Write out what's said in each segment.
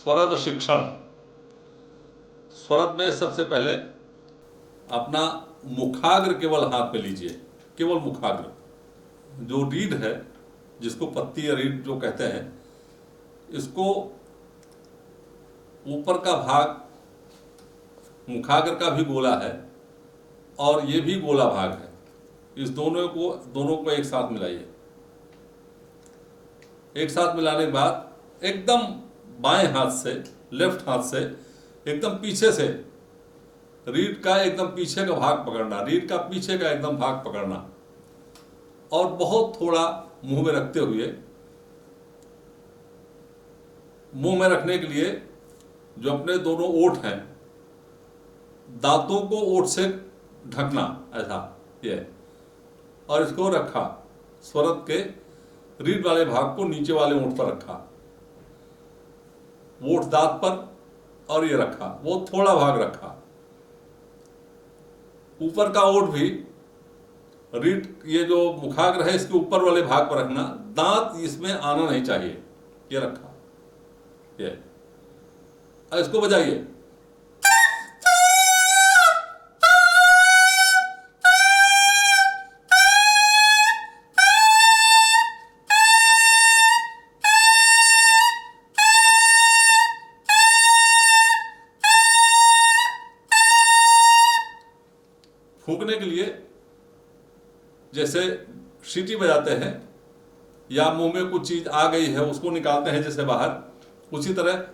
स्वरद शिक्षण। स्वरद में सबसे पहले अपना मुखाग्र केवल हाथ पे लीजिए, केवल मुखाग्र। जो रीढ़ है, जिसको पत्ती या रीढ़ जो कहते हैं, इसको ऊपर का भाग मुखाग्र का भी गोला है और ये भी गोला भाग है। इस दोनों को एक साथ मिलाइए। एक साथ मिलाने के बाद एकदम बाएं हाथ से, लेफ्ट हाथ से एकदम पीछे से रीढ़ का एकदम पीछे का भाग पकड़ना, रीढ़ का पीछे का एकदम भाग पकड़ना और बहुत थोड़ा मुंह में रखते हुए, मुंह में रखने के लिए जो अपने दोनों ओठ हैं, दांतों को ओठ से ढकना, ऐसा ये, और इसको रखा, स्वरद के रीढ़ वाले भाग को नीचे वाले ओठ पर रखा, ओठ दांत पर, और ये रखा, वो थोड़ा भाग रखा। ऊपर का ओठ भी रीढ़, ये जो मुखाग्र है इसके ऊपर वाले भाग पर रखना, दांत इसमें आना नहीं चाहिए, ये रखा, ये। इसको बजाइए। फूंकने के लिए जैसे सीटी बजाते हैं या मुंह में कुछ चीज आ गई है उसको निकालते हैं जैसे बाहर, उसी तरह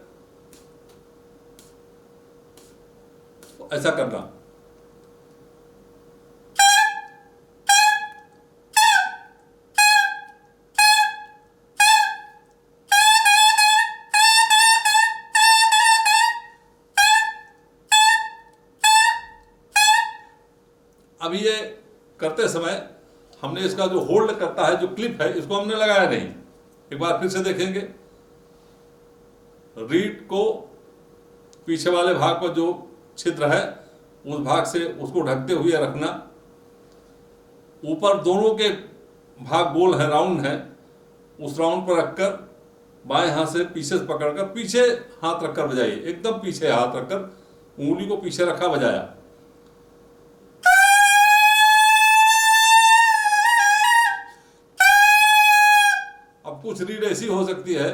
ऐसा करना। अभी ये करते समय हमने इसका जो होल्ड करता है, जो क्लिप है, इसको हमने लगाया नहीं। एक बार फिर से देखेंगे। रीढ़ को पीछे वाले भाग पर जो छिद्र है उस भाग से उसको ढकते हुए रखना। ऊपर दोनों के भाग गोल है, राउंड है, उस राउंड पर रखकर बाएं हाथ से पीछे से पकड़कर पीछे हाथ रखकर बजाइए। एकदम पीछे हाथ रखकर उंगली को पीछे रखा, बजाया। अब कुछ रीढ़ ऐसी हो सकती है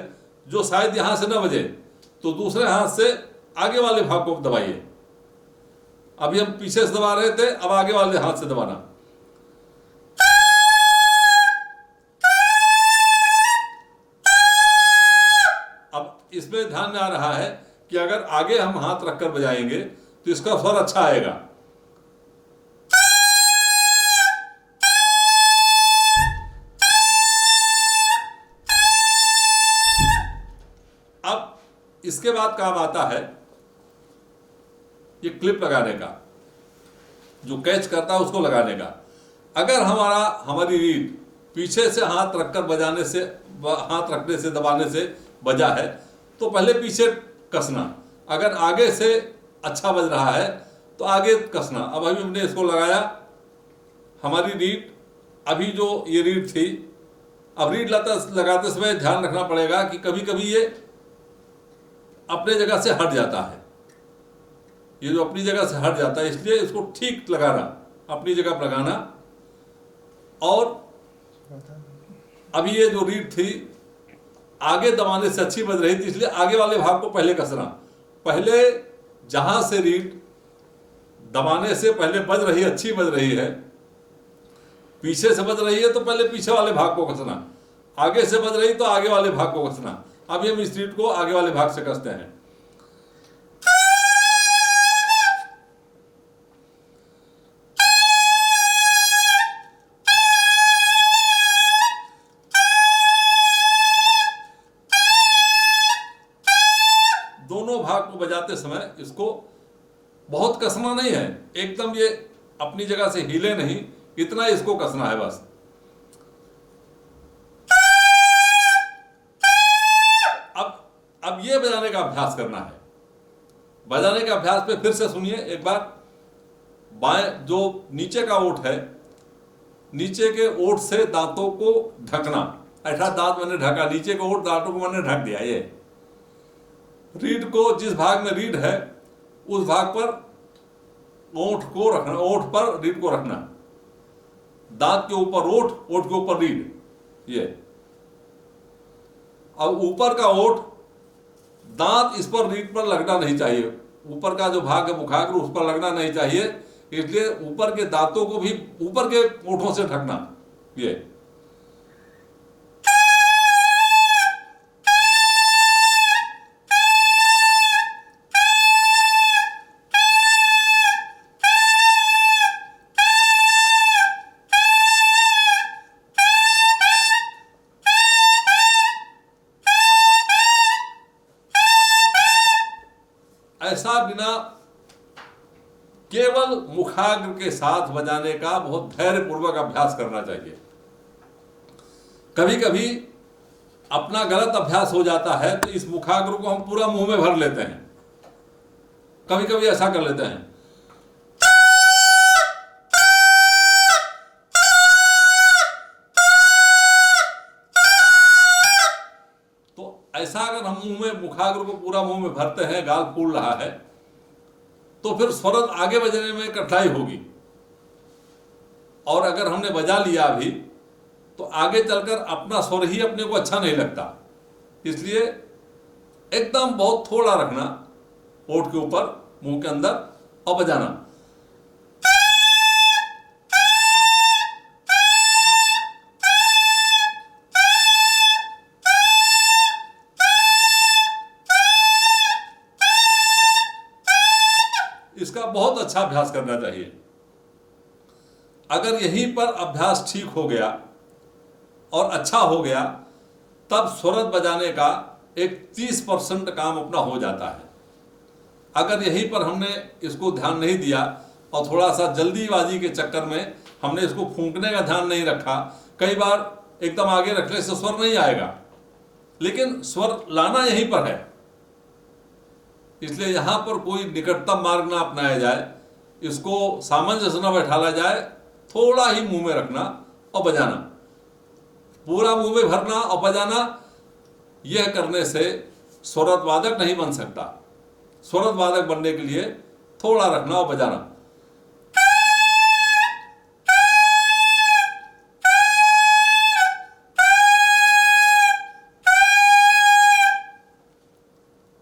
जो शायद यहां से न बजे, तो दूसरे हाथ से आगे वाले भाग को दबाइए। अभी हम पीछे से दबा रहे थे, अब आगे वाले हाथ से दबाना। अब इसमें ध्यान में आ रहा है कि अगर आगे हम हाथ रखकर बजाएंगे तो इसका स्वर अच्छा आएगा। अब इसके बाद काम आता है ये क्लिप लगाने का, जो कैच करता है उसको लगाने का। अगर हमारी रीढ़ पीछे से हाथ रखकर बजाने से, हाथ रखने से, दबाने से बजा है तो पहले पीछे कसना। अगर आगे से अच्छा बज रहा है तो आगे कसना। अब अभी हमने इसको लगाया, हमारी रीढ़, अभी जो ये रीढ़ थी, अब रीढ़ लगाते समय ध्यान रखना पड़ेगा कि कभी कभी ये अपने जगह से हट जाता है। ये जो अपनी जगह से हट जाता है, इसलिए इसको ठीक लगाना, अपनी जगह पर लगाना। और अभी ये जो रीढ़ थी आगे दबाने से अच्छी बज रही थी, इसलिए आगे वाले भाग को पहले कसना। पहले जहां से रीढ़ दबाने से पहले बज रही, अच्छी बज रही है, पीछे से बज रही है तो पहले पीछे वाले भाग को कसना, आगे से बज रही तो आगे वाले भाग को कसना। अभी हम इस रीढ़ को आगे वाले भाग से कसते हैं। दोनों भाग को बजाते समय इसको बहुत कसना नहीं है, एकदम ये अपनी जगह से हिले नहीं, इतना इसको कसना है बस। अब ये बजाने का अभ्यास करना है। बजाने के अभ्यास पे फिर से सुनिए एक बार। बाएं जो नीचे का ओठ है, नीचे के ओठ से दांतों को ढकना, ऐसा दांत मैंने ढका, नीचे के ओठ दांतों को मैंने ढक दिया, ये रीढ़ को, जिस भाग में रीढ़ है उस भाग पर ओंठ को रखना, ओंठ पर रीढ़ को रखना, दांत के ऊपर ओंठ, ओंठ के ऊपर रीढ़, ये। अब ऊपर का ओंठ, दांत इस पर रीढ़ पर लगना नहीं चाहिए, ऊपर का जो भाग है मुखाग्र उस पर लगना नहीं चाहिए, इसलिए ऊपर के दांतों को भी ऊपर के ओंठों से ढकना, ये। ऐसा बिना केवल मुखाग्र के साथ बजाने का बहुत धैर्यपूर्वक अभ्यास करना चाहिए। कभी कभी अपना गलत अभ्यास हो जाता है तो इस मुखाग्र को हम पूरा मुंह में भर लेते हैं, कभी कभी ऐसा कर लेते हैं। तो ऐसा अगर हम मुंह में मुखाग्र को पूरा मुंह में भरते हैं, गाल फूल रहा है, तो फिर स्वर आगे बजने में कठिनाई होगी। और अगर हमने बजा लिया अभी तो आगे चलकर अपना स्वर ही अपने को अच्छा नहीं लगता, इसलिए एकदम बहुत थोड़ा रखना ओंठ के ऊपर, मुंह के अंदर, और बजाना। इसका बहुत अच्छा अभ्यास करना चाहिए। अगर यहीं पर अभ्यास ठीक हो गया और अच्छा हो गया, तब स्वरत बजाने का एक 30% काम अपना हो जाता है। अगर यहीं पर हमने इसको ध्यान नहीं दिया और थोड़ा सा जल्दीबाजी के चक्कर में हमने इसको फूंकने का ध्यान नहीं रखा, कई बार एकदम आगे रखने से स्वर नहीं आएगा, लेकिन स्वर लाना यहीं पर है। इसलिए यहां पर कोई निकटतम मार्ग ना अपनाया जाए, इसको सामंजस्य न बैठाला जाए, थोड़ा ही मुंह में रखना और बजाना, पूरा मुंह में भरना और बजाना। यह करने से स्वरत वादक नहीं बन सकता। स्वरत वादक बनने के लिए थोड़ा रखना और बजाना।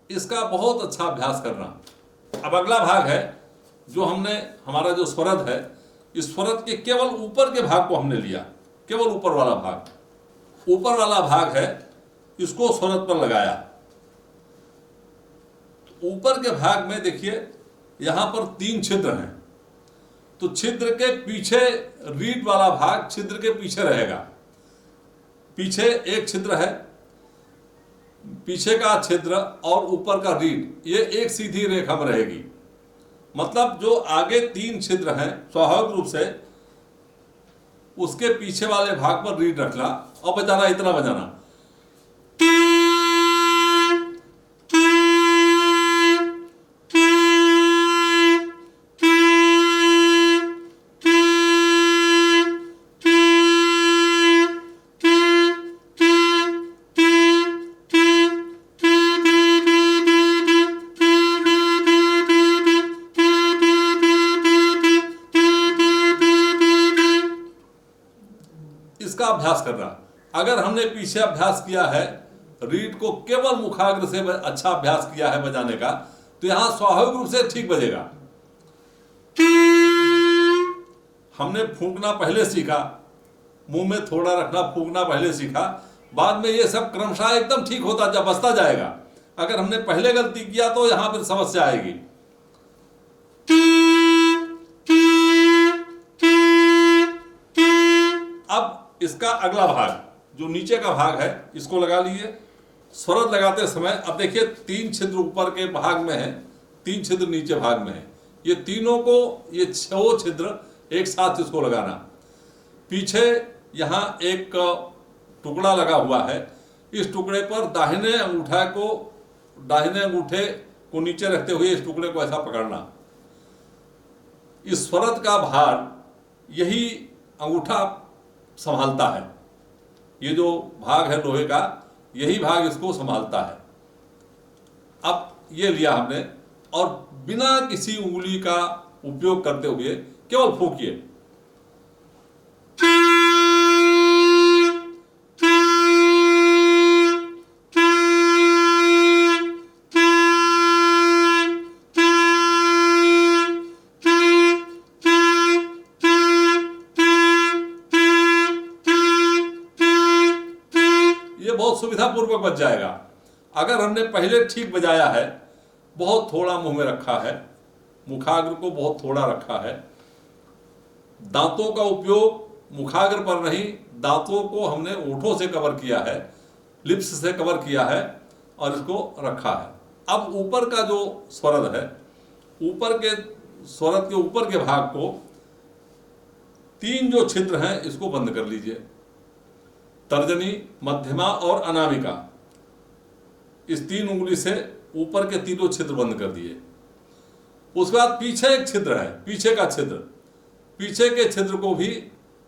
इसका बहुत अच्छा अभ्यास करना। अब अगला भाग है जो हमने, हमारा जो स्वरत है, इस स्वरत के केवल ऊपर के भाग को हमने लिया, केवल ऊपर वाला भाग, ऊपर वाला भाग है, इसको स्वरत पर लगाया। ऊपर के भाग में देखिए यहां पर 3 छिद्र हैं, तो छिद्र के पीछे रीढ़ वाला भाग छिद्र के पीछे रहेगा। पीछे एक छिद्र है, पीछे का छिद्र और ऊपर का रीढ़, ये एक सीधी रेखा में रहेगी। मतलब जो आगे 3 छिद्र हैं, स्वाभाविक रूप से उसके पीछे वाले भाग पर रीढ़ रखना और बजाना, इतना बजाना। इसका अभ्यास करना। अगर हमने पीछे अभ्यास किया है, रीढ़ को केवल मुखाग्र से अच्छा अभ्यास किया है बजाने का, तो यहां स्वाभाविक रूप से ठीक बजेगा। हमने फूंकना पहले सीखा, मुंह में थोड़ा रखना, फूंकना पहले सीखा, बाद में ये सब क्रमशः एकदम ठीक होता जब बजता जाएगा। अगर हमने पहले गलती किया तो यहां पर समस्या आएगी। अब इसका अगला भाग, जो नीचे का भाग है, इसको लगा लीजिए। स्वरत लगाते समय अब देखिए 3 छिद्र ऊपर के भाग में है, 3 छिद्र नीचे भाग में है। ये तीनों को, ये 6 छिद्र एक साथ इसको लगाना। पीछे यहाँ एक टुकड़ा लगा हुआ है, इस टुकड़े पर दाहिने अंगूठे को नीचे रखते हुए इस टुकड़े को ऐसा पकड़ना। इस स्वरत का भार यही अंगूठा संभालता है। ये जो भाग है लोहे का, यही भाग इसको संभालता है। अब ये लिया हमने और बिना किसी उंगली का उपयोग करते हुए केवल फूंकिए। ये बहुत सुविधापूर्वक बच जाएगा। अगर हमने पहले ठीक बजाया है, बहुत थोड़ा मुंह में रखा है, मुखाग्र को बहुत थोड़ा रखा है, दांतों का उपयोग मुखाग्र पर नहीं, दांतों को हमने ओठों से कवर किया है, लिप्स से कवर किया है और इसको रखा है। अब ऊपर का जो स्वरद है, ऊपर के स्वरद के ऊपर के भाग को 3 जो छिद्र हैं इसको बंद कर लीजिए। तर्जनी, मध्यमा और अनामिका, इस 3 उंगली से ऊपर के तीनों छिद्र बंद कर दिए। उसके बाद पीछे एक छिद्र है, पीछे का छिद्र, पीछे के छिद्र को भी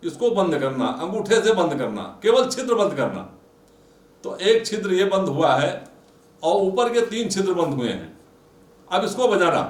इसको बंद करना, अंगूठे से बंद करना, केवल छिद्र बंद करना। तो एक छिद्र ये बंद हुआ है और ऊपर के 3 छिद्र बंद हुए हैं। अब इसको बजाना।